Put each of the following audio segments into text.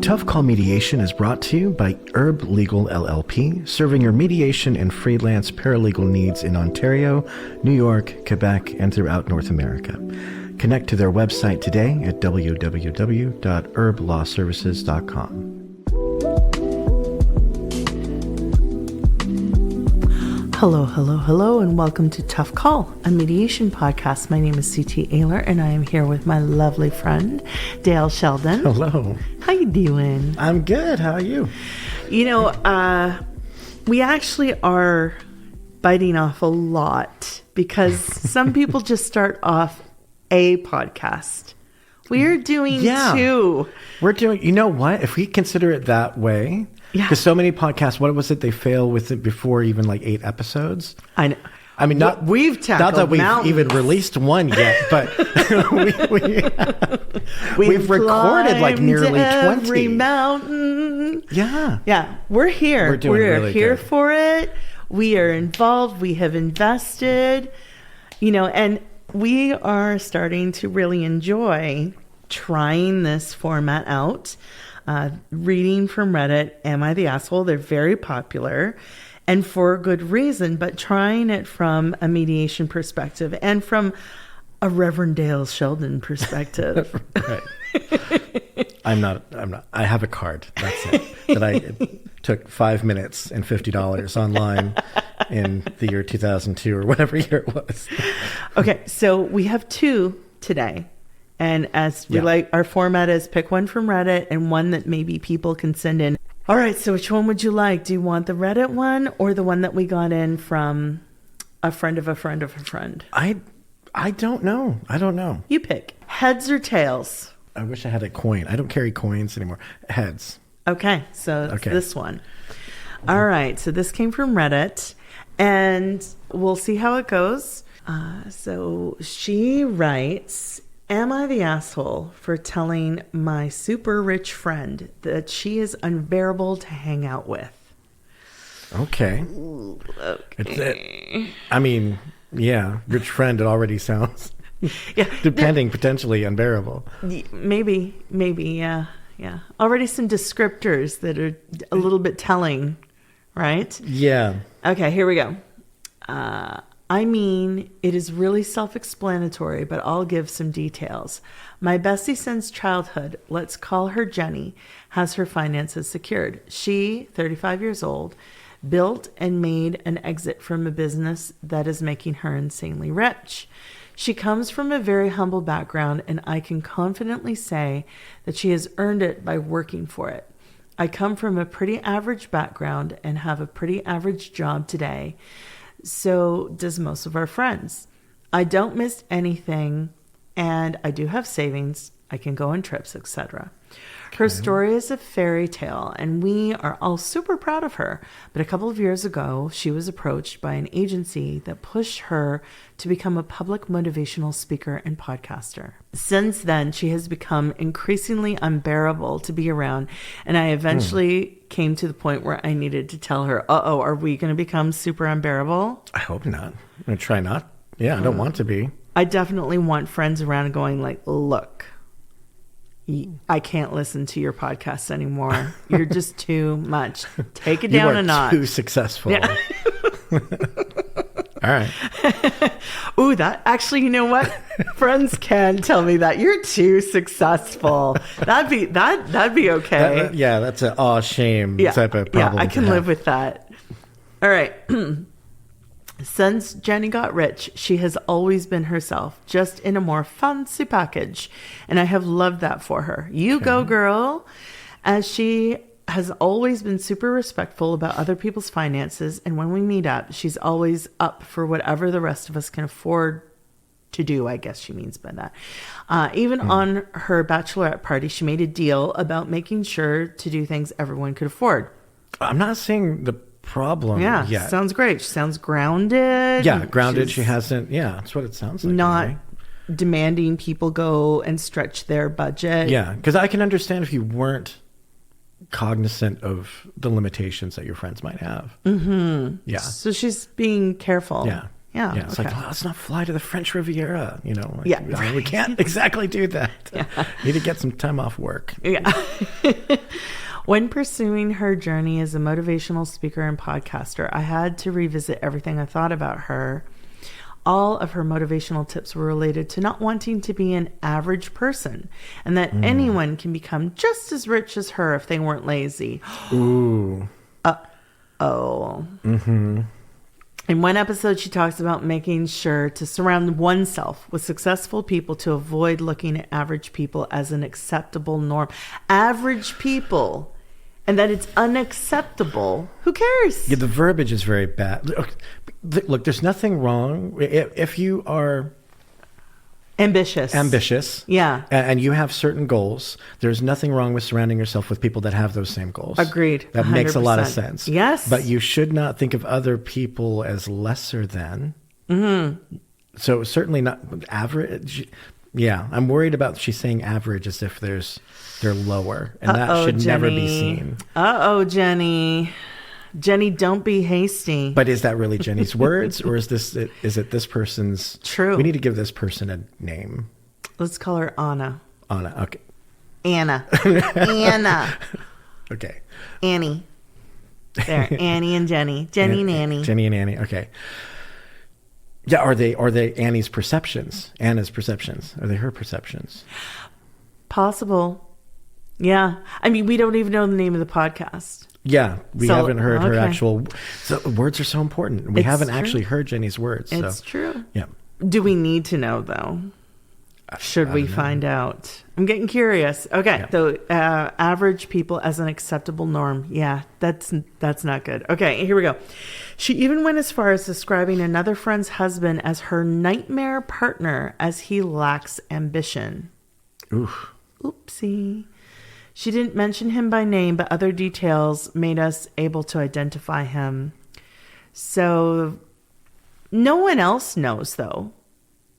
Tough Call Mediation is brought to you by Herb Legal LLP, serving your mediation and freelance paralegal needs in Ontario, New York, Quebec, and throughout North America. Connect to their website today at www.herblawservices.com. Hello, and welcome to Tough Call, a mediation podcast. My name is CT Ehler, and I am here with my lovely friend, Dale Sheldon. Hello. How you doing? I'm good. How are you? You know, we actually are biting off a lot because some people just start off a podcast. We are doing two. We're doing, you know what? If we consider it that way, because so many podcasts, what was it? They fail with it before even like 8 episodes. I know. I mean, not that we've even released one yet, but we've recorded like nearly 20. Every mountain. Yeah. We're here. We're doing really here good. for it. We are involved. We have invested. You know, and we are starting to really enjoy trying this format out. Reading from Reddit, Am I the Asshole? They're very popular and for good reason, but trying it from a mediation perspective and from a Reverend Dale Sheldon perspective. Right. I'm not. I have a card. That's it. That I took 5 minutes and $50 online in the year 2002 or whatever year it was. Okay, so we have 2 today. And as we like, our format is pick one from Reddit and one that maybe people can send in. All right, so which one would you like? Do you want the Reddit one or the one that we got in from a friend of a friend of a friend? I don't know. You pick. Heads or tails? I wish I had a coin. I don't carry coins anymore. Heads. Okay, so it's this one. All right, so this came from Reddit, and we'll see how it goes. So she writes, am I the asshole for telling my super rich friend that she is unbearable to hang out with? Okay. I mean, yeah, rich friend, it already sounds... Depending, potentially unbearable. Maybe, yeah. Already some descriptors that are a little bit telling, right? Yeah. Okay, here we go. I mean, it is really self-explanatory, but I'll give some details. My bestie since childhood, let's call her Jenny, has her finances secured. She, 35 years old, built and made an exit from a business that is making her insanely rich. She comes from a very humble background, and I can confidently say that she has earned it by working for it. I come from a pretty average background and have a pretty average job today. So does most of our friends. I don't miss anything, and I do have savings. I can go on trips, etc. Her story is a fairy tale, and we are all super proud of her. But a couple of years ago, she was approached by an agency that pushed her to become a public motivational speaker and podcaster. Since then, she has become increasingly unbearable to be around, and I eventually came to the point where I needed to tell her, are we going to become super unbearable? I hope not. I'm going to try not. Yeah, I don't want to be. I definitely want friends around going like, look, I can't listen to your podcast anymore. You're just too much. Take it down a notch. You are too successful. Yeah. All right. Ooh, that actually, you know what? Friends can tell me that you're too successful. That'd be okay. That's an shame type of problem. Yeah, I can live with that. All right. Since Jenny got rich, she has always been herself, just in a more fancy package. And I have loved that for her. You go, girl. As she has always been super respectful about other people's finances. And when we meet up, she's always up for whatever the rest of us can afford to do, I guess she means by that. Even on her bachelorette party, she made a deal about making sure to do things everyone could afford. I'm not saying the problem yet. Sounds great. She sounds grounded. Yeah, grounded. She hasn't. Yeah, that's what it sounds like. Not demanding people go and stretch their budget. Yeah, because I can understand if you weren't cognizant of the limitations that your friends might have. Mm-hmm. Yeah. So she's being careful. Yeah. Yeah. Yeah, it's like, well, let's not fly to the French Riviera. You know, like, Yeah. we can't exactly do that. Yeah. Need to get some time off work. Yeah. When pursuing her journey as a motivational speaker and podcaster, I had to revisit everything I thought about her. All of her motivational tips were related to not wanting to be an average person and that anyone can become just as rich as her if they weren't lazy. Ooh. Oh. Mm-hmm. In one episode, she talks about making sure to surround oneself with successful people to avoid looking at average people as an acceptable norm. Average people. And that it's unacceptable. Who cares? Yeah, the verbiage is very bad. Look, there's nothing wrong if you are ambitious. Yeah. And you have certain goals. There's nothing wrong with surrounding yourself with people that have those same goals. Agreed. That 100%. makes a lot of sense. Yes. But you should not think of other people as lesser than. Mm-hmm. So certainly not average. Yeah, I'm worried about she's saying average as if they're lower, and that should never be seen. Jenny. Jenny, don't be hasty. But is that really Jenny's words, or is it this person's? True. We need to give this person a name. Let's call her Anna. Anna. Okay. Anna. Anna. Okay. Annie. There. Annie and Jenny. Jenny and Annie. Jenny and Annie. Okay. Yeah. Are they Annie's perceptions? Anna's perceptions? Are they her perceptions? Possible. Yeah. I mean, we don't even know the name of the podcast. Yeah, we haven't heard her okay. actual. So words are so important. We haven't actually heard Jenny's words. It's so. true. Yeah. Do we need to know though? Should we find out? I'm getting curious. Okay, Yeah. so average people as an acceptable norm. Yeah, that's not good. Okay, here we go. She even went as far as describing another friend's husband as her nightmare partner as he lacks ambition. Oof. Oopsie. She didn't mention him by name, but other details made us able to identify him. So no one else knows, though.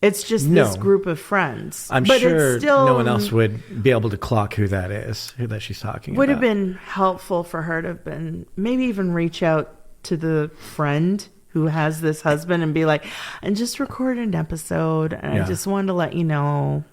It's just this group of friends. I'm sure no one else would be able to clock who that is, who that she's talking about. Would have been helpful for her to have been, maybe even reach out to the friend who has this husband and be like, and just record an episode. And I just wanted to let you know.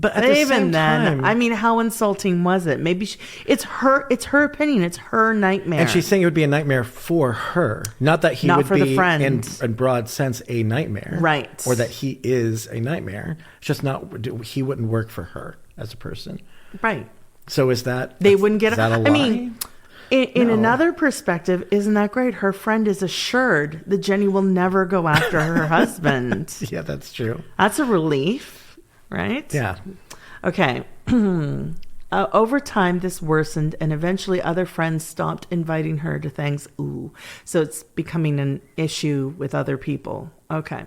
But at the even same then, time, I mean, how insulting was it? Maybe it's her opinion. It's her nightmare. and she's saying it would be a nightmare for her, not that he Not would for the be friend. in broad sense a nightmare, Right. Or that he is a nightmare. It's just not. He wouldn't work for her as a person, right. So is that They wouldn't get is that a lie? I mean, in No. another perspective, isn't that great? Her friend is assured that Jenny will never go after her husband. Yeah, that's true. That's a relief, right? Yeah. Okay. Over time, this worsened, and eventually other friends stopped inviting her to things. Ooh. So it's becoming an issue with other people. Okay.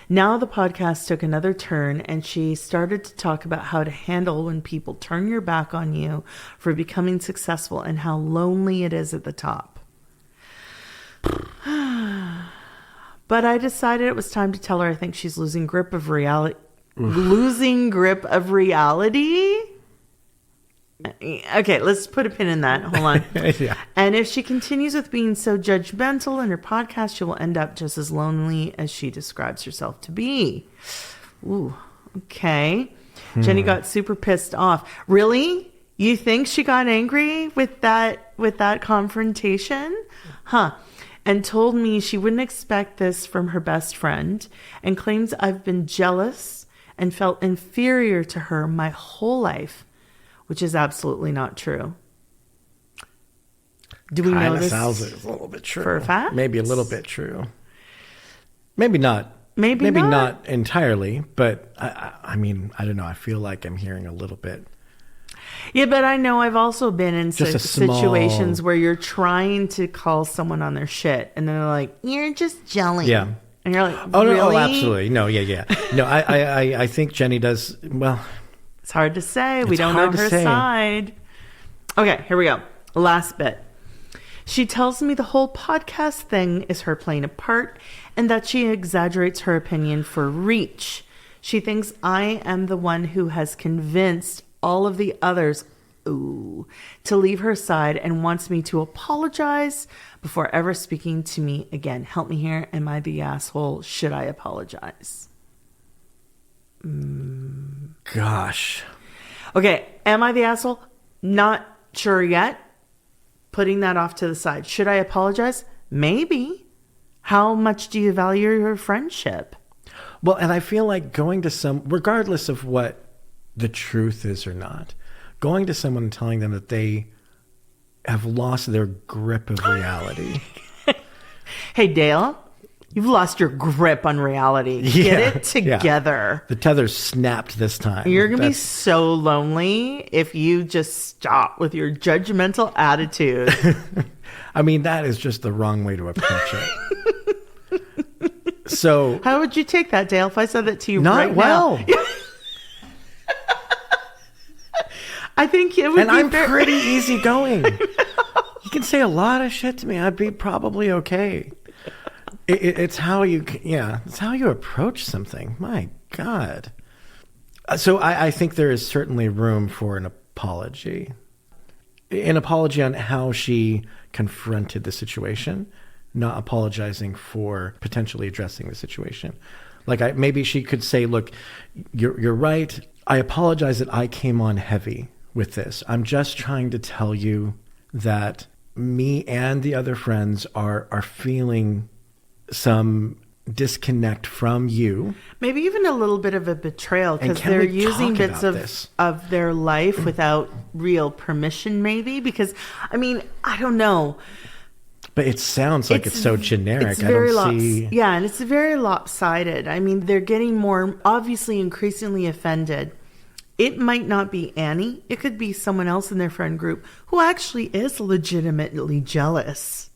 Now the podcast took another turn, and she started to talk about how to handle when people turn your back on you for becoming successful and how lonely it is at the top. But I decided it was time to tell her I think she's losing grip of reality. Losing grip of reality? Okay, let's put a pin in that. Hold on. Yeah. And if she continues with being so judgmental in her podcast, she will end up just as lonely as she describes herself to be. Ooh, okay. Jenny got super pissed off. Really? You think she got angry with that confrontation? Huh. And told me she wouldn't expect this from her best friend, and claims I've been jealous and felt inferior to her my whole life, which is absolutely not true. Do we know this? Sounds like it's a little bit true. For a fact? Maybe a little bit true. Maybe not. Maybe not entirely, but I mean, I don't know. I feel like I'm hearing a little bit. Yeah, but I know I've also been in Just a small- situations where you're trying to call someone on their shit, and they're like, "You're just jelly." Yeah. And you're like, Oh, really? no, absolutely. No, yeah. No, I think Jenny does, well. It's hard to say. We It's don't know hard to her say. side. Okay, here we go. Last bit. She tells me the whole podcast thing is her playing a part and that she exaggerates her opinion for reach. She thinks I am the one who has convinced all of the others to leave her side and wants me to apologize before ever speaking to me again. Help me here. Am I the asshole? Should I apologize? Gosh. Okay. Am I the asshole? Not sure yet. Putting that off to the side. Should I apologize? Maybe. How much do you value your friendship? Well, and I feel like going to regardless of what the truth is or not, going to someone and telling them that they have lost their grip of reality. Hey, Dale, you've lost your grip on reality. Get it together. Yeah. The tether's snapped this time. You're going to be so lonely if you just stop with your judgmental attitude. I mean, that is just the wrong way to approach it. So, how would you take that, Dale, if I said that to you not right well. now? I think it would and be I'm pretty easygoing. You can say a lot of shit to me. I'd be probably okay. It's how it's how you approach something. My God. So I think there is certainly room for an apology. An apology on how she confronted the situation, not apologizing for potentially addressing the situation. Like maybe she could say, look, you're right. I apologize that I came on heavy with this. I'm just trying to tell you that me and the other friends are feeling some disconnect from you. Maybe even a little bit of a betrayal because they're using bits of their life without real permission, maybe. Because, I mean, I don't know. But it sounds like it's so generic. It's very yeah, and it's very lopsided. I mean, they're getting more, obviously, increasingly offended. It might not be Annie. It could be someone else in their friend group who actually is legitimately jealous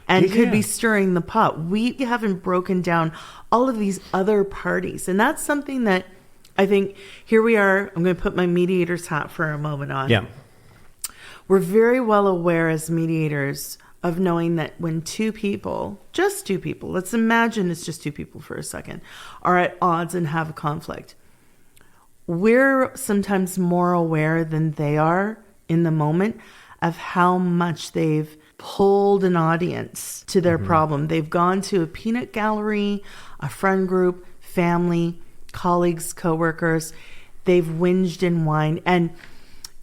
and could be stirring the pot. We haven't broken down all of these other parties. And that's something that I think, here we are. I'm going to put my mediator's hat for a moment on. Yeah. We're very well aware as mediators of knowing that when two people, just two people, let's imagine it's just two people for a second, are at odds and have a conflict. We're sometimes more aware than they are in the moment of how much they've pulled an audience to their problem. They've gone to a peanut gallery, a friend group, family, colleagues, coworkers. They've whinged and whined. And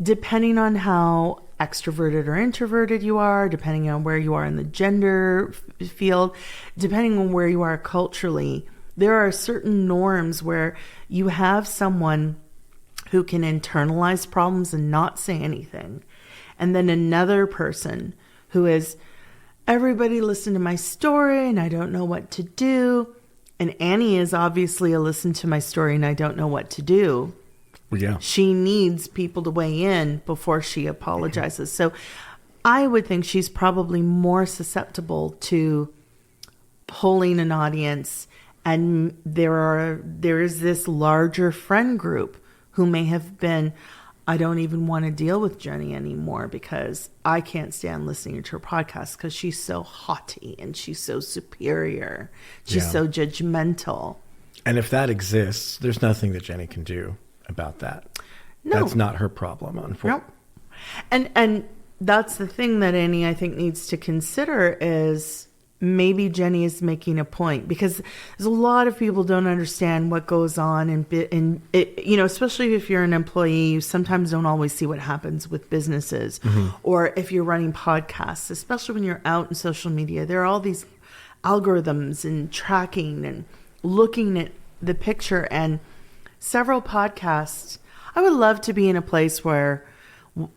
depending on how extroverted or introverted you are, depending on where you are in the gender field, depending on where you are culturally, there are certain norms where you have someone who can internalize problems and not say anything. And then another person who is, everybody listen to my story and I don't know what to do. And Annie is obviously a listen to my story and I don't know what to do. Yeah. She needs people to weigh in before she apologizes. So I would think she's probably more susceptible to pulling an audience. And there is this larger friend group who may have been, I don't even want to deal with Jenny anymore because I can't stand listening to her podcast because she's so haughty and she's so superior. She's so judgmental. And if that exists, there's nothing that Jenny can do about that. No. That's not her problem, unfortunately. No. And that's the thing that Annie, I think, needs to consider is maybe Jenny is making a point because there's a lot of people don't understand what goes on and it, you know, especially if you're an employee, you sometimes don't always see what happens with businesses or if you're running podcasts, especially when you're out in social media, there are all these algorithms and tracking and looking at the picture and several podcasts. I would love to be in a place where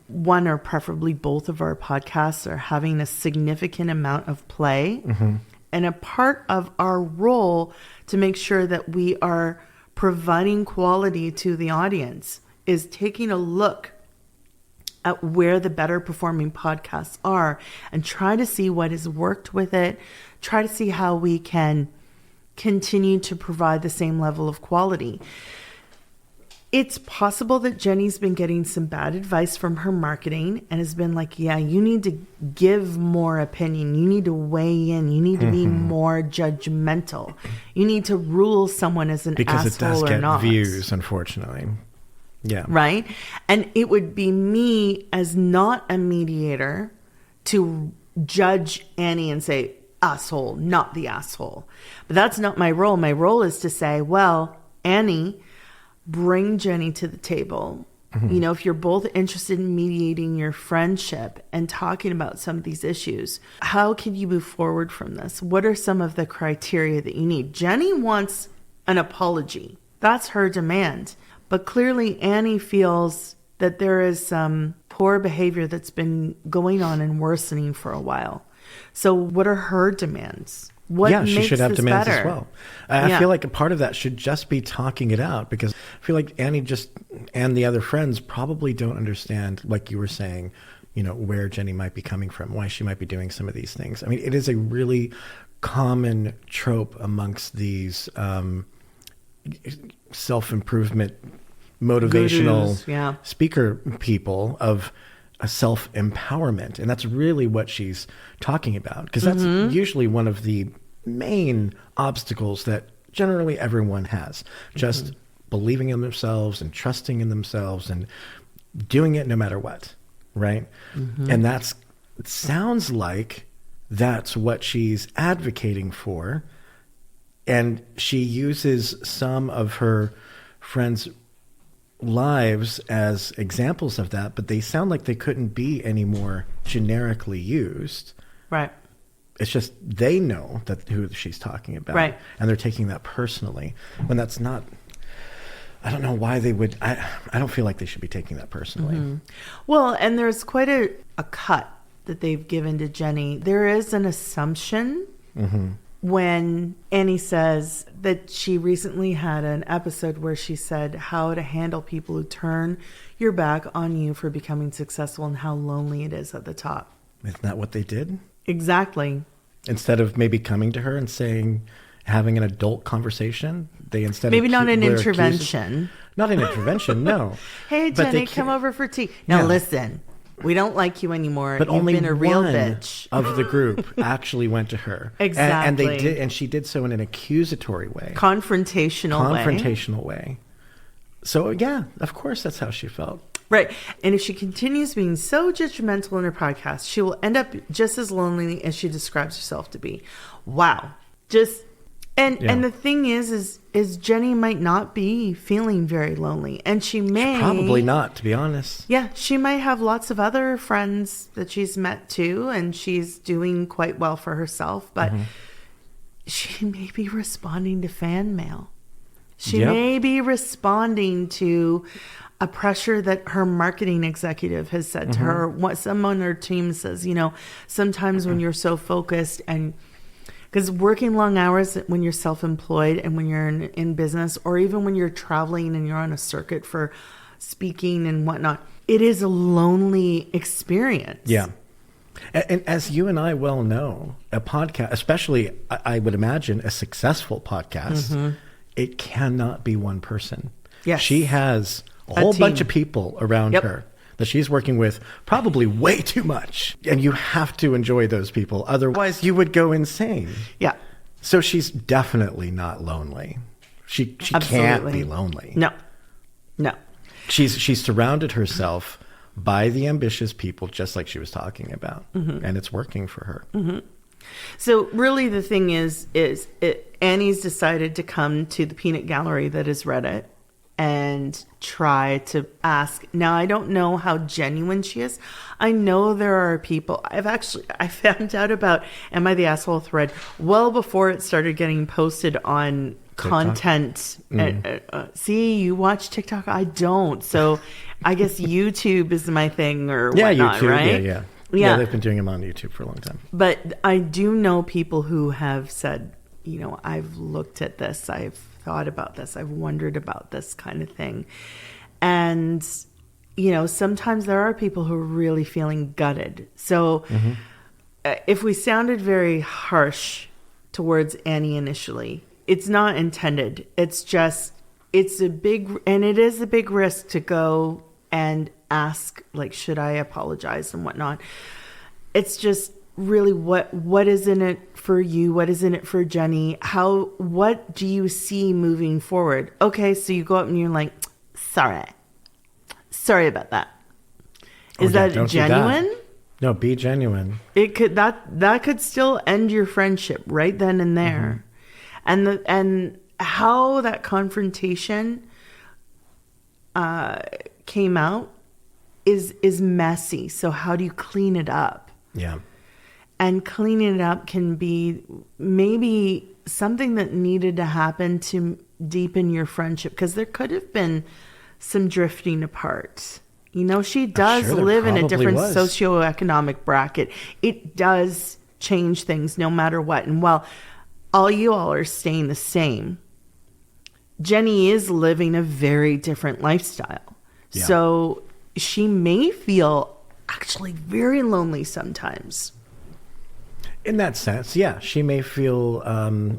one or preferably both of our podcasts are having a significant amount of play. And a part of our role to make sure that we are providing quality to the audience is taking a look at where the better performing podcasts are and try to see what has worked with it, try to see how we can continue to provide the same level of quality. It's possible that Jenny's been getting some bad advice from her marketing and has been like, yeah, you need to give more opinion. You need to weigh in. You need to be more judgmental. You need to rule someone as an asshole or not. Because it does get views, unfortunately. Yeah. Right? And it would be me as not a mediator to judge Annie and say, asshole, not the asshole. But that's not my role. My role is to say, well, Annie, bring Jenny to the table. You know, if you're both interested in mediating your friendship and talking about some of these issues, how can you move forward from this? What are some of the criteria that you need? Jenny wants an apology. That's her demand. But clearly Annie feels that there is some poor behavior that's been going on and worsening for a while. So what are her demands? What yeah, she makes should have this demands better? as well. I feel like a part of that should just be talking it out, because I feel like Annie and the other friends probably don't understand, like you were saying, you know, where Jenny might be coming from, why she might be doing some of these things. I mean, it is a really common trope amongst these self-improvement, motivational Gurus, speaker people of a self-empowerment. And that's really what she's talking about, because that's usually one of the main obstacles that generally everyone has, just believing in themselves and trusting in themselves and doing it no matter what, right? And it sounds like that's what she's advocating for. And she uses some of her friends' lives as examples of that, but they sound like they couldn't be any more generically used. Right. It's just they know that who she's talking about, right? And they're taking that personally, when that's not. I don't know why they would. I don't feel like they should be taking that personally. Well, and there's quite a cut that they've given to Jenny. There is an assumption when Annie says that she recently had an episode where she said how to handle people who turn your back on you for becoming successful and how lonely it is at the top. Isn't that what they did? Exactly. Instead of maybe coming to her and saying, having an adult conversation, they instead maybe of not an intervention. Not an intervention, no. Hey, But Jenny, come over for tea. Now listen, we don't like you anymore. But You've only been a real one bitch of the group actually went to her. Exactly. And they did, and she did so in an accusatory way. Confrontational way. So yeah, of course that's how she felt. Right. And if she continues being so judgmental in her podcast, she will end up just as lonely as she describes herself to be. Wow. And the thing is Jenny might not be feeling very lonely, and she probably not, to be honest. Yeah, she might have lots of other friends that she's met too, and she's doing quite well for herself, but she may be responding to fan mail. She may be responding to a pressure that her marketing executive has said to her. What someone on her team says, you know, sometimes when you're so focused, and because working long hours when you're self-employed and when you're in business, or even when you're traveling and you're on a circuit for speaking and whatnot, it is a lonely experience. Yeah. And as you and I well know, a podcast, especially I would imagine a successful podcast, it cannot be one person. Yes. She has a whole bunch of people around her that she's working with, probably way too much. And you have to enjoy those people. Otherwise, you would go insane. Yeah. So she's definitely not lonely. She can't be lonely. No. She's surrounded herself by the ambitious people, just like she was talking about. And it's working for her. So really the thing is Annie's decided to come to the peanut gallery that is Reddit and try to ask. Now, I don't know how genuine she is. I know there are people. I found out about Am I the Asshole thread well before it started getting posted on TikTok content. See, you watch TikTok. I don't. So I guess YouTube is my thing or whatnot, YouTube, right? Yeah, they've been doing them on YouTube for a long time. But I do know people who have said, you know, I've looked at this, I've thought about this, I've wondered about this kind of thing. And, you know, sometimes there are people who are really feeling gutted. So if we sounded very harsh towards Annie initially, it's not intended. It's just, it is a big risk to go and ask, like, should I apologize and whatnot. It's just really what is in it for you? What is in it for Jenny? What do you see moving forward? Okay, so you go up and you're like, sorry, Sorry about that. Is that genuine? That. No, be genuine. It could that could still end your friendship right then and there. And how that confrontation came out is messy. So how do you clean it up? Yeah. And cleaning it up can be maybe something that needed to happen to deepen your friendship, because there could have been some drifting apart. You know, she does live in a different socioeconomic bracket. It does change things no matter what. And while all you all are staying the same, Jenny is living a very different lifestyle. Yeah. So she may feel actually very lonely sometimes. In that sense, yeah. She may feel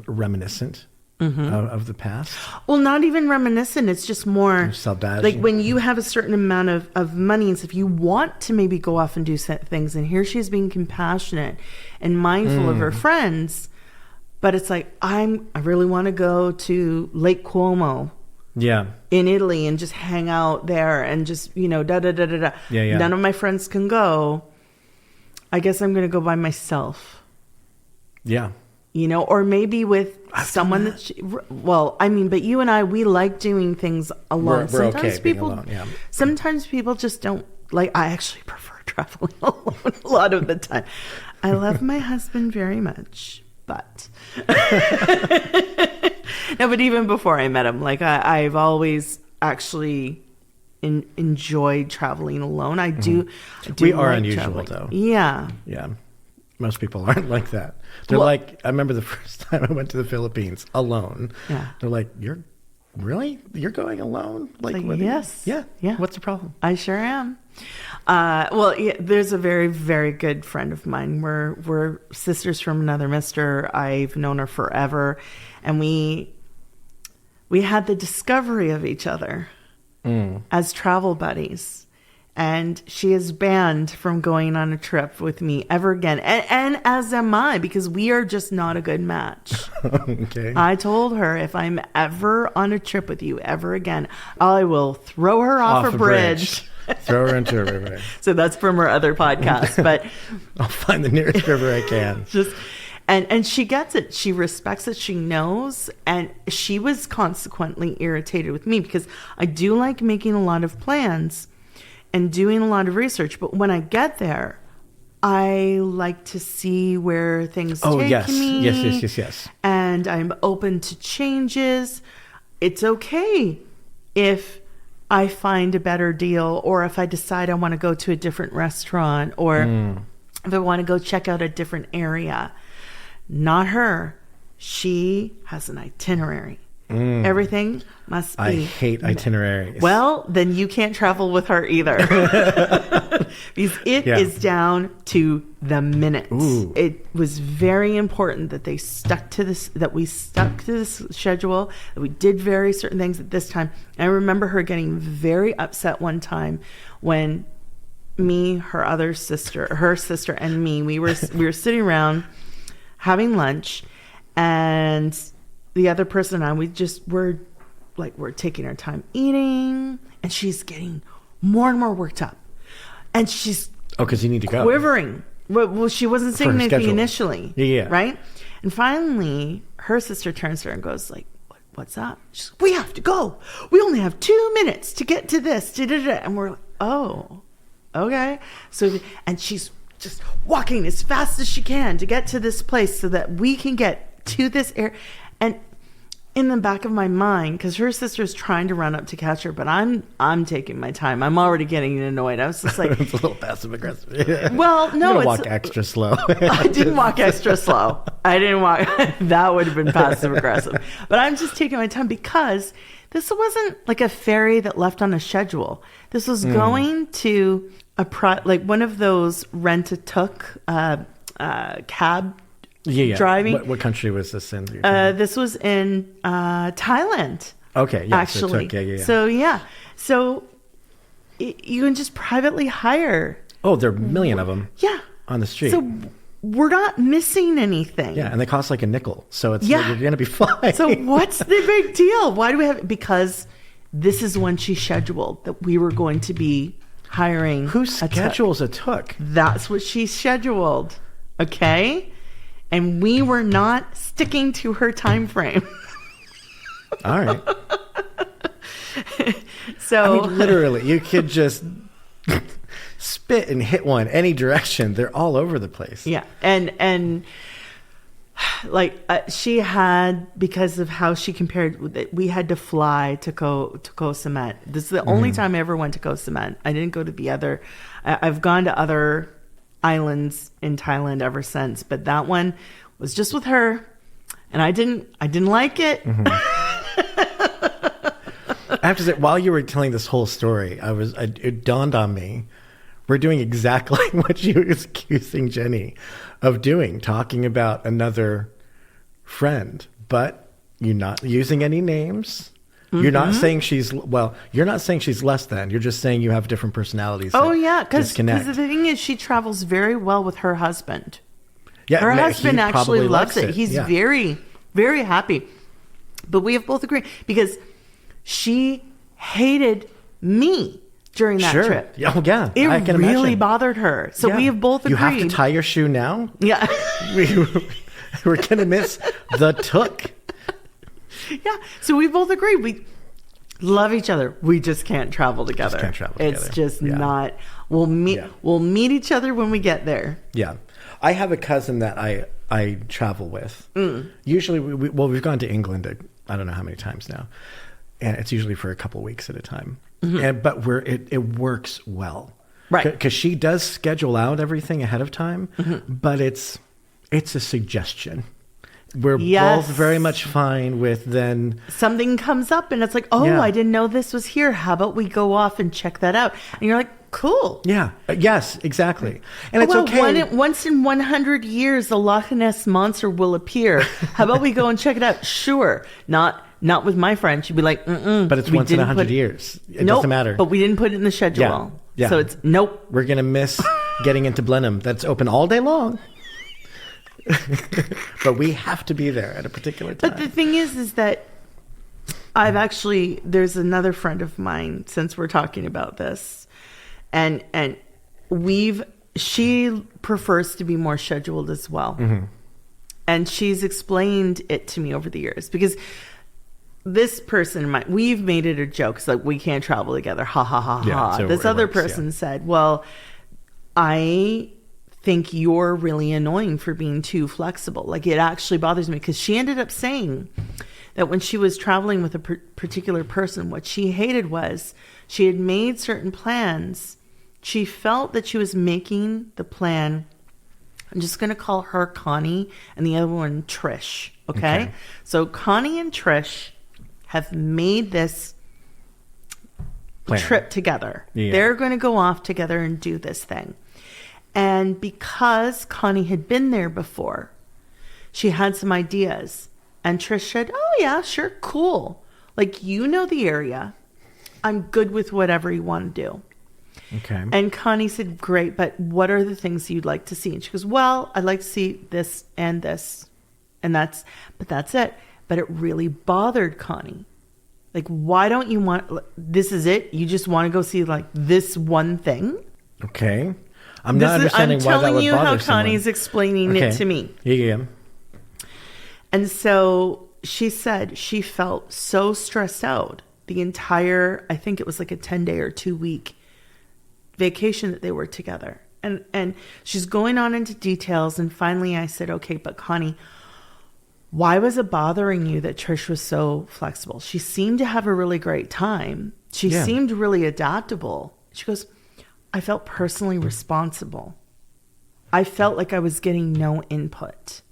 reminiscent of the past. Well, not even reminiscent. It's just more self-doubt. Like when you have a certain amount of money, and so if you want to maybe go off and do things, and here she's being compassionate and mindful of her friends, but it's like, I really want to go to Lake Como. Yeah. In Italy and just hang out there and just, da-da-da-da-da. Yeah. None of my friends can go. I guess I'm going to go by myself. Yeah. Or maybe with someone but you and I, we like doing things alone. We're okay being alone, yeah. Sometimes people just don't like, I actually prefer traveling alone a lot of the time. I love my husband very much, but... No, but even before I met him, like I've always actually enjoyed traveling alone. I do. We are unusual, though. Yeah. Yeah. Most people aren't like that. They're like, I remember the first time I went to the Philippines alone. Yeah. They're like, you're going alone? Like yes. Yeah. What's the problem? I sure am. There's a very, very good friend of mine. We're sisters from another mister. I've known her forever. And we had the discovery of each other as travel buddies. And she is banned from going on a trip with me ever again. And as am I, because we are just not a good match. Okay. I told her, if I'm ever on a trip with you ever again, I will throw her off a bridge. Throw her into a river. So that's from her other podcast. But I'll find the nearest river I can. And she gets it. She respects it. She knows. And she was consequently irritated with me because I do like making a lot of plans and doing a lot of research. But when I get there, I like to see where things take me. Yes. And I'm open to changes. It's okay if I find a better deal, or if I decide I want to go to a different restaurant, or if I want to go check out a different area. Not her. She has an itinerary. Everything must be. I hate itineraries. Well, then you can't travel with her either. Because it is down to the minute. Ooh. It was very important that we stuck to this schedule, that we did very certain things at this time. And I remember her getting very upset one time when me, her sister and me, we were sitting around having lunch, and the other person and I, we're taking our time eating, and she's getting more and more worked up. And she's because you need to go. Quivering. Well, she wasn't saying anything initially. Yeah. Right? And finally, her sister turns to her and goes like, what's up? She's like, we have to go. We only have 2 minutes to get to this. And we're like, oh, okay. So, and she's just walking as fast as she can to get to this place so that we can get to this area. And in the back of my mind, because her sister's trying to run up to catch her, but I'm taking my time. I'm already getting annoyed. I was just like, it's a little passive aggressive. Well, no, it's walk extra slow. I didn't walk extra slow. I didn't walk. That would have been passive aggressive. But I'm just taking my time because this wasn't like a ferry that left on a schedule. This was going to like one of those rent-a-tuk cab. Yeah. Driving. What country was this in? This was in Thailand. Okay, yeah. Actually. So, So you can just privately hire. Oh, there are a million of them. Yeah. On the street. So we're not missing anything. Yeah, and they cost like a nickel. So you're going to be fine. So what's the big deal? Why do we have? Because this is when she scheduled that we were going to be hiring. Who schedules a took? That's what she scheduled. Okay. And we were not sticking to her time frame. All right. So I mean, literally, you could just spit and hit one any direction. They're all over the place. yeah. And like she had, because of how she compared, we had to fly to Koh Samet. This is the only time I ever went to Koh Samet. I didn't go to the other. I've gone to other islands in Thailand ever since, but that one was just with her, and I didn't like it. I have to say, while you were telling this whole story, it dawned on me, we're doing exactly what she was accusing Jenny of doing, talking about another friend, but you're not using any names. You're not saying you're not saying she's less than. You're just saying you have different personalities. Oh yeah, because disconnect. the thing is, she travels very well with her husband. Yeah, her husband actually loves it. He's yeah. very, very happy. But we have both agreed, because she hated me during that trip. Oh, yeah. It I can really imagine. bothered her. So Yeah. we have both agreed. You have to tie your shoe now? Yeah. We're going to miss the took. Yeah. So we both agreed. We love each other. We just can't travel together. It's just Yeah. not. We'll meet. Yeah. We'll meet each other when we get there. Yeah. I have a cousin that I travel with. Usually, we've gone to England, I don't know how many times now. And it's usually for a couple weeks at a time. But it works well. Right. Because she does schedule out everything ahead of time, but it's a suggestion. We're both very much fine with then something comes up and it's like, oh, Yeah. I didn't know this was here. How about we go off and check that out? And you're like, cool. Yeah. Yes, exactly. And it's okay. Once in 100 years, the Loch Ness Monster will appear. How about we go and check it out? Sure. Not with my friend. She'd be like, But it's once in 100 years. It doesn't matter. But we didn't put it in the schedule. Yeah. So it's nope. We're going to miss getting into Blenheim. That's open all day long. But we have to be there at a particular time. But the thing is that there's another friend of mine, since we're talking about this, and she prefers to be more scheduled as well. And she's explained it to me over the years, because this person, we've made it a joke. It's like, we can't travel together. Ha ha ha ha. So this other person said, well, I think you're really annoying for being too flexible. Like, it actually bothers me, because she ended up saying that when she was traveling with a particular person, what she hated was she had made certain plans. She felt that she was making the plan. I'm just going to call her Connie and the other one Trish. Okay. So Connie and Trish have made this trip together. Yeah. They're going to go off together and do this thing. And because Connie had been there before, she had some ideas. And Trish said, oh, yeah, sure, cool. Like, you know the area. I'm good with whatever you want to do. Okay. And Connie said, great, but what are the things you'd like to see? And she goes, well, I'd like to see this and this. And that's it. But it really bothered Connie. Like, why don't you this is it? You just want to go see, like, this one thing? Okay. I'm not understanding why that would bother someone. I'm telling you how Connie's explaining it to me. Yeah. And so she said she felt so stressed out the entire, I think it was like a 10-day or 2-week vacation that they were together. And she's going on into details. And finally I said, okay, but Connie, why was it bothering you that Trish was so flexible? She seemed to have a really great time. She seemed really adaptable. She goes, I felt personally responsible. I felt like I was getting no input.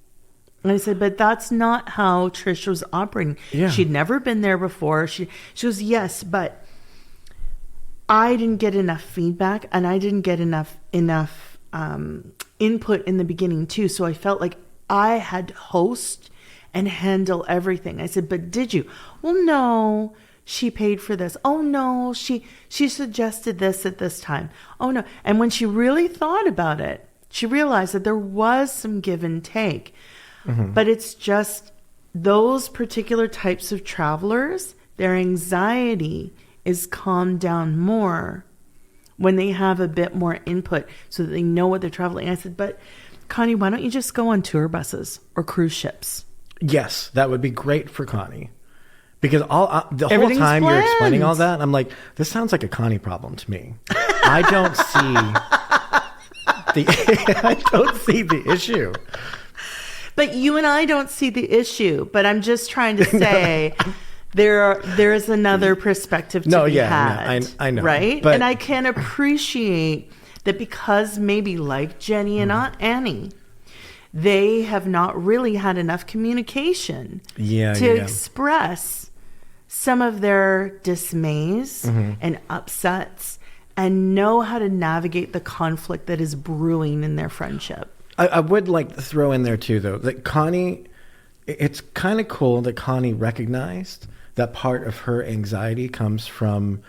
And I said, but that's not how Trish was operating. Yeah. She'd never been there before. She goes, yes, but I didn't get enough feedback, and I didn't get enough input in the beginning too. So I felt like I had to host and handle everything. I said, but did you? Well, no. She paid for this. Oh no, she suggested this at this time. Oh no. And when she really thought about it, she realized that there was some give and take. But it's just those particular types of travelers, their anxiety is calmed down more when they have a bit more input so that they know what they're traveling. I said, but Connie, why don't you just go on tour buses or cruise ships? Yes, that would be great for Connie. Because the whole Everything's time planned. you're explaining all that, I'm like, this sounds like a Connie problem to me. I don't see the issue. But you and I don't see the issue. But I'm just trying to say there is another perspective to be had. I know. Right? But, and I can appreciate that because maybe like Jenny and Aunt Annie, they have not really had enough communication to express some of their dismays and upsets and know how to navigate the conflict that is brewing in their friendship. I would like to throw in there too, though, that Connie, it's kind of cool that Connie recognized that part of her anxiety comes from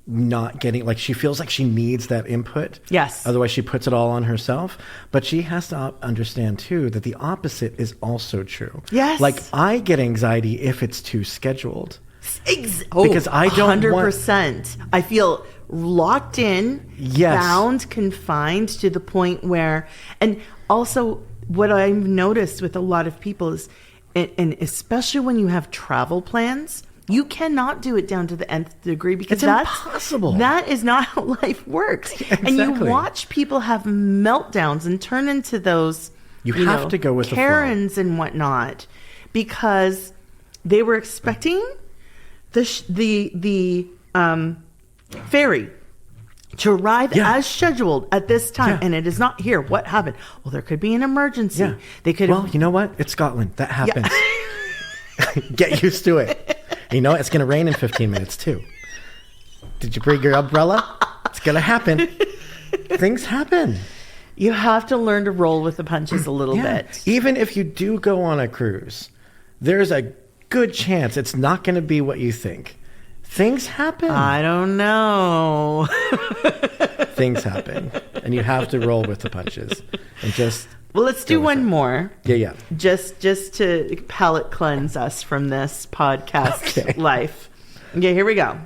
not getting, like, she feels like she needs that input. Yes. Otherwise she puts it all on herself. But she has to understand too that the opposite is also true. Yes. Like, I get anxiety if it's too scheduled. Because I don't 100%. I feel locked in, bound, confined to the point where, and also what I've noticed with a lot of people is, and especially when you have travel plans, you cannot do it down to the nth degree because that's impossible. That is not how life works. Exactly. And you watch people have meltdowns and turn into those you have to go with Karens the flow. And whatnot because they were expecting the ferry to arrive as scheduled at this time, and it is not here. What happened? Well, there could be an emergency. Yeah. They could. Well, you know what? It's Scotland. That happens. Get used to it. You know, it's going to rain in 15 minutes too. Did you bring your umbrella? It's going to happen. Things happen. You have to learn to roll with the punches a little bit. Even if you do go on a cruise, there's a good chance it's not going to be what you think. Things happen. I don't know. Things happen. And you have to roll with the punches. And just... Well, let's do one more. Yeah. Just to palate cleanse us from this podcast life. Okay, here we go.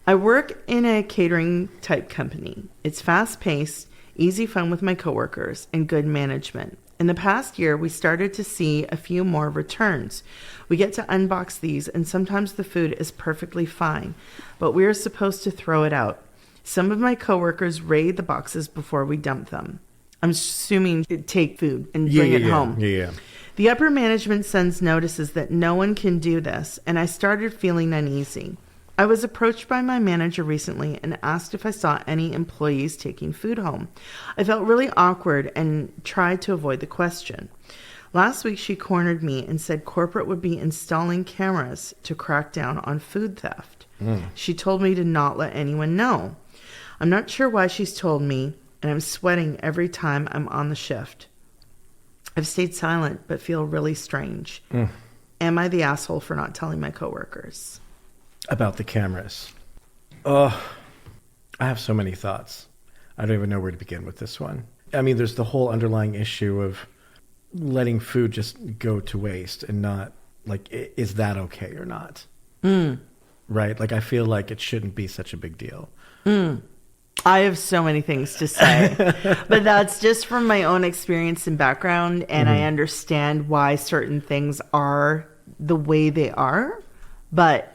I work in a catering type company. It's fast-paced, easy fun with my coworkers, and good management. In the past year, we started to see a few more returns. We get to unbox these, and sometimes the food is perfectly fine, but we are supposed to throw it out. Some of my coworkers raid the boxes before we dump them. I'm assuming take food and bring it home. Yeah. The upper management sends notices that no one can do this, and I started feeling uneasy. I was approached by my manager recently and asked if I saw any employees taking food home. I felt really awkward and tried to avoid the question. Last week, she cornered me and said corporate would be installing cameras to crack down on food theft. She told me to not let anyone know. I'm not sure why she's told me, and I'm sweating every time I'm on the shift. I've stayed silent, but feel really strange. Am I the asshole for not telling my coworkers? About the cameras. Oh, I have so many thoughts. I don't even know where to begin with this one. I mean, there's the whole underlying issue of letting food just go to waste and not, like, is that okay or not? Right? Like, I feel like it shouldn't be such a big deal. I have so many things to say, but that's just from my own experience and background, and I understand why certain things are the way they are, but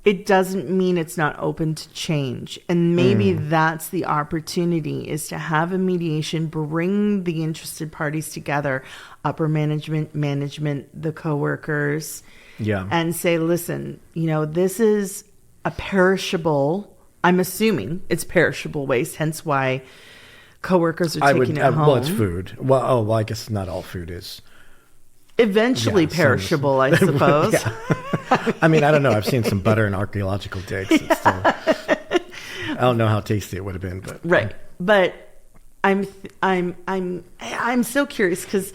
it doesn't mean it's not open to change. And maybe that's the opportunity, is to have a mediation, bring the interested parties together, upper management, the coworkers, and say, listen, this is a perishable, I'm assuming it's perishable waste, hence why coworkers are taking it home. Well, it's food. Well, I guess not all food is. Eventually perishable, I suppose. I mean, I don't know. I've seen some butter in archaeological digs. I don't know how tasty it would have been, but right. But I'm so curious because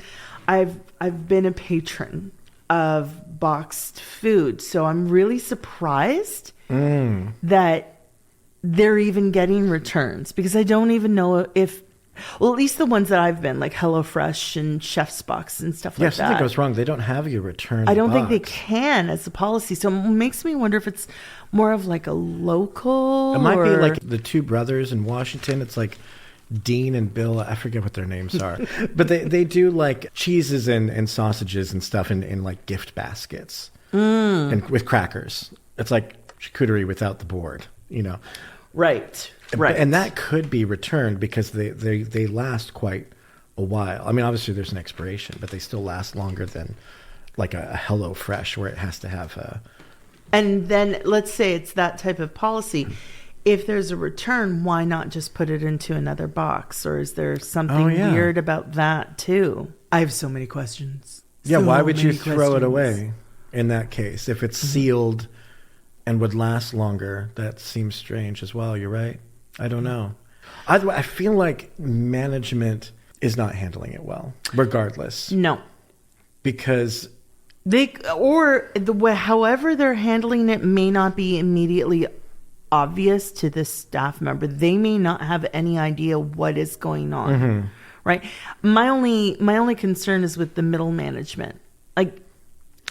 I've been a patron of boxed food, so I'm really surprised that they're even getting returns, because I don't even know if Well, at least the ones that I've been, like HelloFresh and Chef's Box and stuff like Yeah, something that. goes wrong. They don't have you return I don't the think they box. can as a policy. So it makes me wonder if it's more of like a local. It might be or- like the two brothers in Washington. It's like Dean and Bill. I forget what their names are. But they do like cheeses and sausages and stuff in like gift baskets. And with crackers. It's like charcuterie without the board, you know. Right. And that could be returned because they last quite a while. I mean, obviously there's an expiration, but they still last longer than like a HelloFresh where it has to have a... And then let's say it's that type of policy. If there's a return, why not just put it into another box? Or is there something weird about that too? I have so many questions. Yeah, So why would you many throw it questions. away in that case? If it's sealed and would last longer, that seems strange as well. You're right. I don't know. Either way, I feel like management is not handling it well, regardless. No. Because... however they're handling it may not be immediately obvious to the staff member. They may not have any idea what is going on, right? My only concern is with the middle management. Like,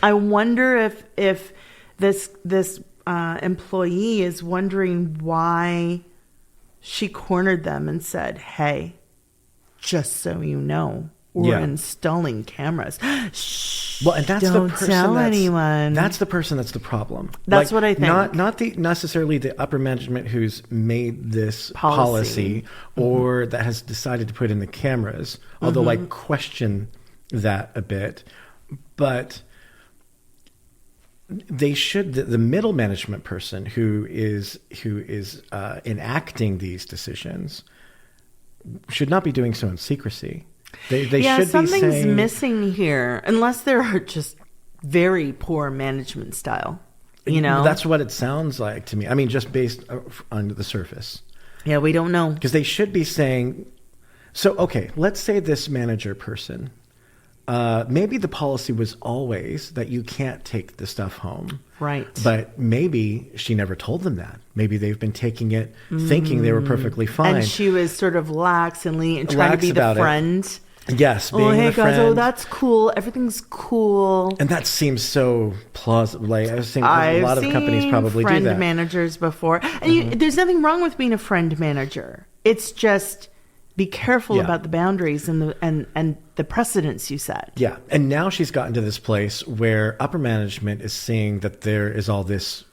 I wonder if this employee is wondering why she cornered them and said, "Hey, just so you know, we're installing cameras." Shh, well, and that's don't the person tell anyone. That's the person that's the problem. That's what I think. Not necessarily the upper management who's made this policy or that has decided to put in the cameras, although I question that a bit. But they should, the middle management person who is enacting these decisions should not be doing so in secrecy. They should something's be saying, missing here, unless they're just very poor management style. You know, that's what it sounds like to me. I mean, just based on the surface. Yeah, we don't know. Because they should be saying, so, okay, let's say this manager person, maybe the policy was always that you can't take the stuff home. Right. But maybe she never told them that. Maybe they've been taking it thinking they were perfectly fine. And she was sort of lax and lenient, trying to be the friend. Yes, being hey the guys, friend. that's cool. Everything's cool. And that seems so plausible. Like, I was thinking a lot of companies probably do friend that. managers before. And there's nothing wrong with being a friend manager. It's just be careful about the boundaries and the precedents you set. Yeah. And now she's gotten to this place where upper management is seeing that there is all this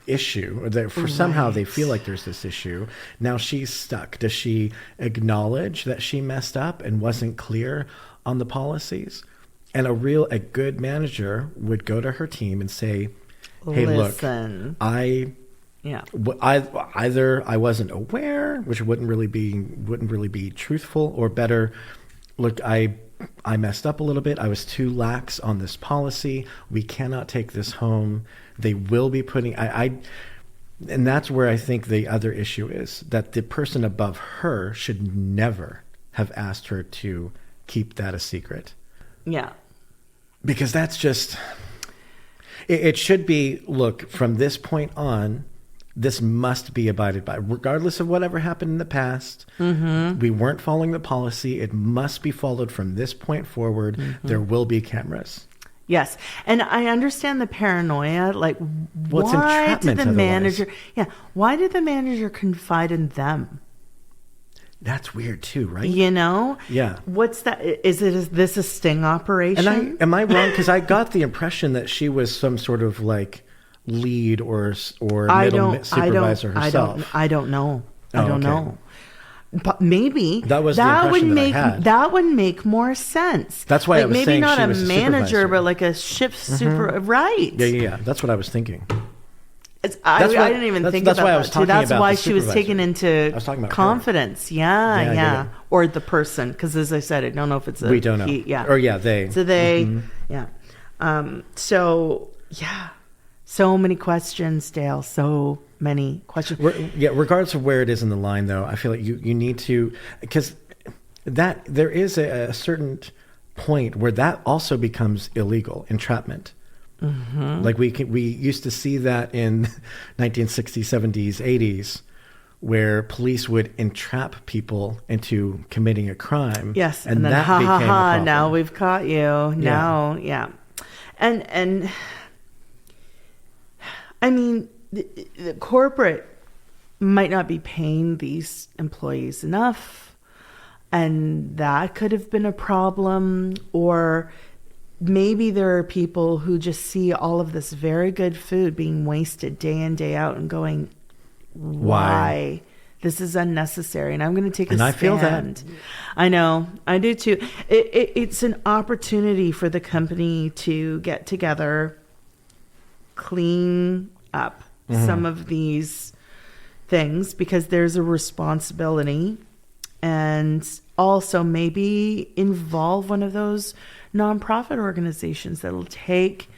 issue, or that somehow they feel like there's this issue. Now she's stuck. Does she acknowledge that she messed up and wasn't clear on the policies? And a good manager would go to her team and say, "Hey, Listen. look, either I wasn't aware, which wouldn't really be truthful, or better, look, I messed up a little bit. I was too lax on this policy. We cannot take this home. They will be putting and that's where I think the other issue is, that the person above her should never have asked her to keep that a secret. Yeah. Because that's just, it should be, look, from this point on, this must be abided by, regardless of whatever happened in the past. We weren't following the policy. It must be followed from this point forward. There will be cameras. Yes. And I understand the paranoia. Like, Well, it's why entrapment did the otherwise. manager, why did the manager confide in them? That's weird too, right? You know? Yeah. What's that? Is this a sting operation? And am I wrong? Because I got the impression that she was some sort of like lead or middle supervisor herself. I don't know. Oh, I don't okay. know. But maybe That was the impression that I had. That would make more sense. That's why I was maybe saying not she a was a manager, supervisor. but like a shift super. Right. Yeah. That's what I was thinking. I didn't even think that's about why I that was too. talking That's about why the she was supervisor. taken into I was talking about her. confidence. Yeah, Yeah. Or the person, because as I said, I don't know if it's a We don't know. he. Yeah. Or they. So they. Yeah. So yeah. So many questions, Dale. So many questions. Regardless of where it is in the line, though, I feel like you need to, because that there is a certain point where that also becomes illegal, entrapment. Like we used to see that in 1960s, 70s, 80s, where police would entrap people into committing a crime. Yes, and then that ha became a problem. now we've caught you. Now, yeah. And I mean, the corporate might not be paying these employees enough, and that could have been a problem. Or maybe there are people who just see all of this very good food being wasted day in, day out and going, why? This is unnecessary, and I'm going to take a stand. I feel that. I know. I do too. It's an opportunity for the company to get together, clean up some of these things, because there's a responsibility, and also maybe involve one of those nonprofit organizations that'll take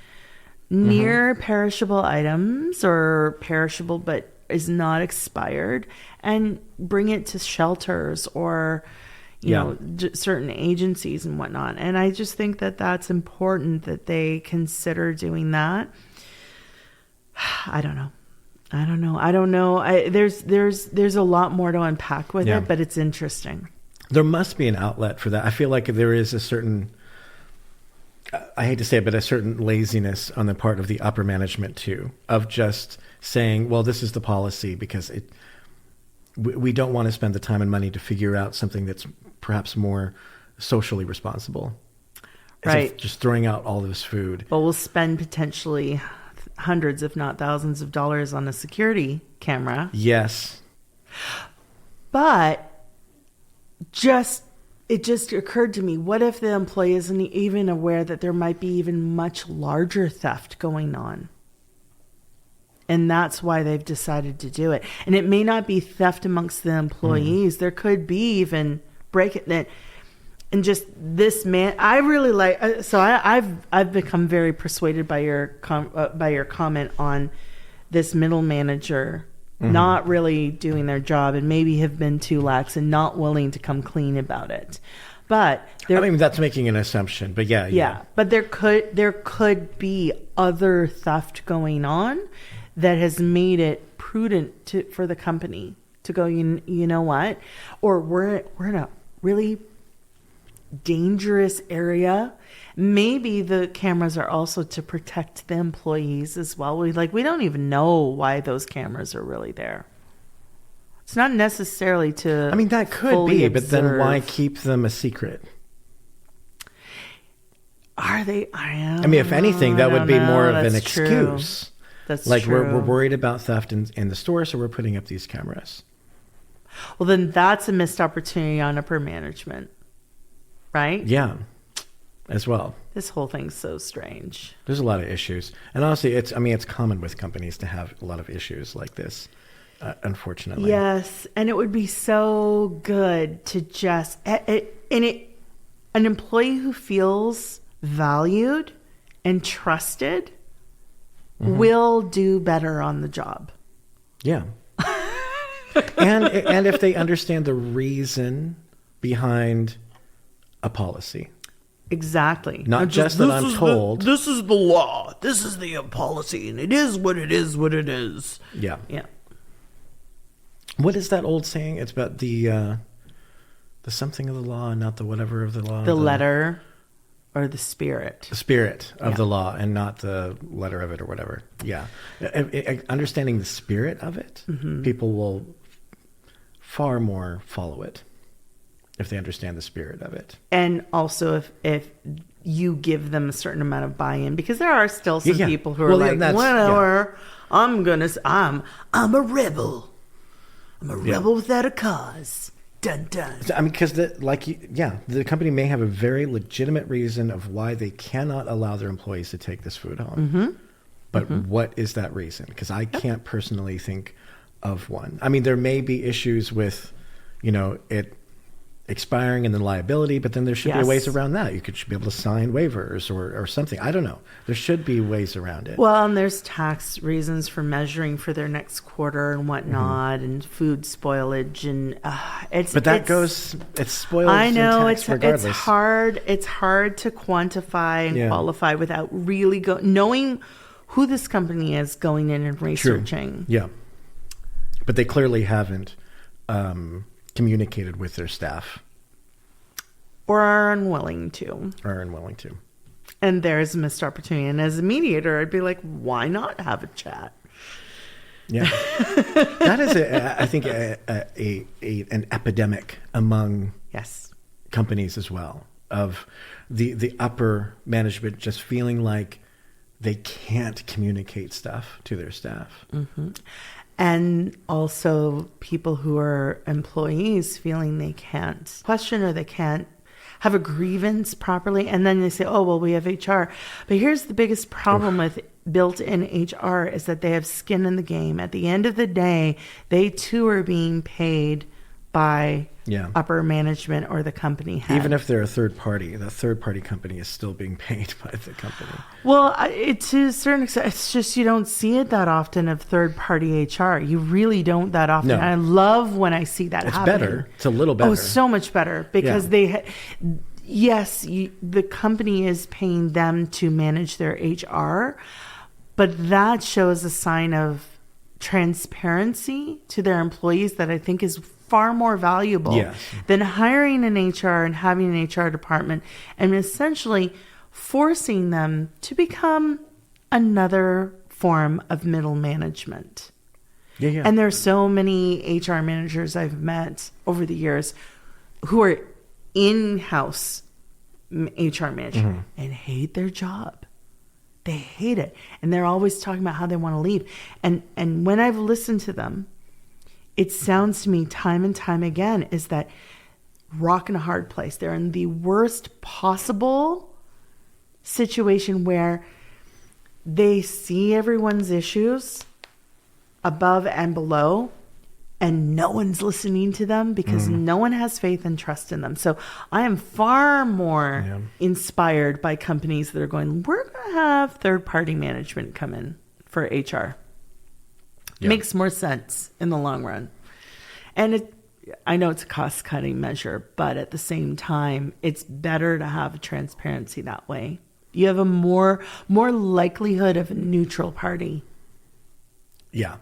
near perishable items, or perishable but is not expired, and bring it to shelters or you know, certain agencies and whatnot. And I just think that that's important that they consider doing that. I don't know. There's a lot more to unpack with it, but it's interesting. There must be an outlet for that. I feel like there is a certain, I hate to say it, but a certain laziness on the part of the upper management too, of just saying, well, this is the policy, because we don't want to spend the time and money to figure out something that's perhaps more socially responsible. Right. Just throwing out all this food. But we'll spend potentially hundreds, if not thousands of dollars on a security camera. Yes. But it just occurred to me, what if the employee isn't even aware that there might be even much larger theft going on? And that's why they've decided to do it. And it may not be theft amongst the employees. There could be even break-it. And just this man, I really like. So I've become very persuaded by your comment on this middle manager not really doing their job, and maybe have been too lax and not willing to come clean about it. But I mean, that's making an assumption. But yeah. But there could be other theft going on that has made it prudent for the company to go, you know what? Or we're in a really dangerous area. Maybe the cameras are also to protect the employees as well. We don't even know why those cameras are really there. It's not necessarily to. I mean, that could be, but then why keep them a secret? Are they? I mean, if anything, that would be more of an excuse. True. That's like true. We're worried about theft in the store, so we're putting up these cameras. Well, then that's a missed opportunity on upper management, right? Yeah, as well. This whole thing's so strange. There's a lot of issues, and honestly, it's common with companies to have a lot of issues like this, unfortunately. Yes, and it would be so good to just an employee who feels valued and trusted will do better on the job. Yeah. and if they understand the reason behind a policy. Exactly. Not just that I'm told. This is the law. This is the policy, and it is what it is, what it is. Yeah. Yeah. What is that old saying? It's about the something of the law and not the whatever of the law. The letter or the spirit. The spirit of the law and not the letter of it or whatever. Yeah. Understanding the spirit of it, people will far more follow it if they understand the spirit of it. And also if you give them a certain amount of buy-in, because there are still some people who are whatever, I'm a rebel. I'm a rebel without a cause. Dun, dun. I mean, because the company may have a very legitimate reason of why they cannot allow their employees to take this food home. But what is that reason? Because I can't personally think of one. I mean, there may be issues with, it expiring and then liability, but then there should be ways around that. You should be able to sign waivers or something. I don't know. There should be ways around it. Well, and there's tax reasons for measuring for their next quarter and whatnot, and food spoilage, and it's spoiled. I know it's hard. It's hard to quantify and qualify without really knowing who this company is going in and researching. True. Yeah. But they clearly haven't communicated with their staff. Or are unwilling to. And there's a missed opportunity. And as a mediator, I'd be like, why not have a chat? Yeah. That is, I think, an epidemic among companies as well, of the upper management just feeling like they can't communicate stuff to their staff. Mm-hmm. And also people who are employees feeling they can't question or they can't have a grievance properly. And then they say, oh, well, we have HR. But here's the biggest problem with built-in HR is that they have skin in the game. At the end of the day, they too are being paid by upper management or the company head. Even if they're a third party, the third party company is still being paid by the company. Well, to a certain extent, it's just you don't see it that often of third party HR. You really don't that often. No. And I love when I see that happening. It's better. It's a little better. Oh, so much better because the company is paying them to manage their HR, but that shows a sign of transparency to their employees that I think is far more valuable than hiring an HR and having an HR department and essentially forcing them to become another form of middle management. And there's so many HR managers I've met over the years who are in-house HR manager and hate their job. They hate it. And they're always talking about how they want to leave. And when I've listened to them, it sounds to me time and time again is that rock and a hard place. They're in the worst possible situation where they see everyone's issues above and below, and no one's listening to them because no one has faith and trust in them. So I am far more inspired by companies that are going, we're going to have third-party management come in for HR. Makes more sense in the long run. And I know it's a cost-cutting measure, but at the same time, it's better to have transparency that way. You have a more likelihood of a neutral party. Yeah,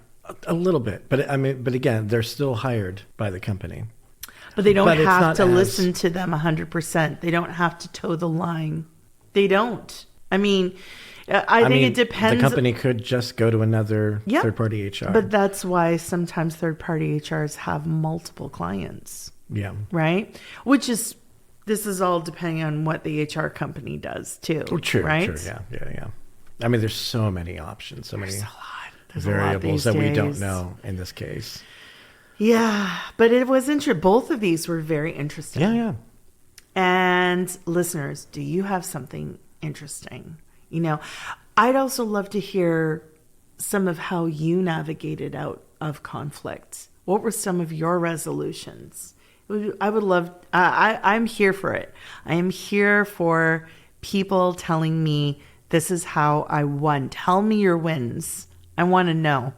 a little bit. But again, they're still hired by the company. But they don't have to listen to them 100%. They don't have to toe the line. They don't. I think it depends. The company could just go to another third-party HR. But that's why sometimes third-party HRs have multiple clients. Yeah. Right? This is all depending on what the HR company does too. Oh, true. Right? True. Yeah. There's so many options, so many There's a lot variables that we don't know in this case. Yeah, but it was interesting. Both of these were very interesting. Yeah. And listeners, do you have something interesting? I'd also love to hear some of how you navigated out of conflict. What were some of your resolutions? I would love, I'm here for it. I am here for people telling me this is how I won. Tell me your wins. I want to know.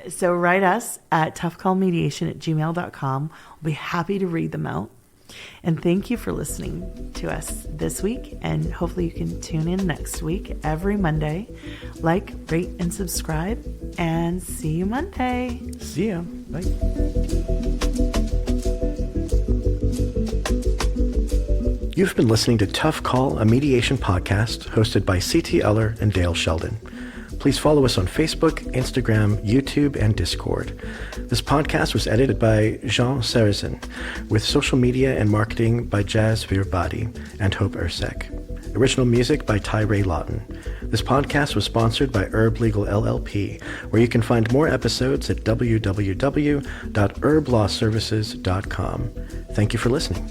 So write us at toughcallmediation@gmail.com. We'll be happy to read them out. And thank you for listening to us this week. And hopefully you can tune in next week, every Monday. Like, rate, and subscribe. And see you Monday. See ya. Bye. You've been listening to Tough Call, a mediation podcast hosted by C.T. Ehler and Dale Sheldon. Please follow us on Facebook, Instagram, YouTube, and Discord. This podcast was edited by Jean Sarrazin, with social media and marketing by Jazz Virbati and Hope Ursek. Original music by Ty Ray Lawton. This podcast was sponsored by Herb Legal LLP, where you can find more episodes at www.herblawservices.com. Thank you for listening.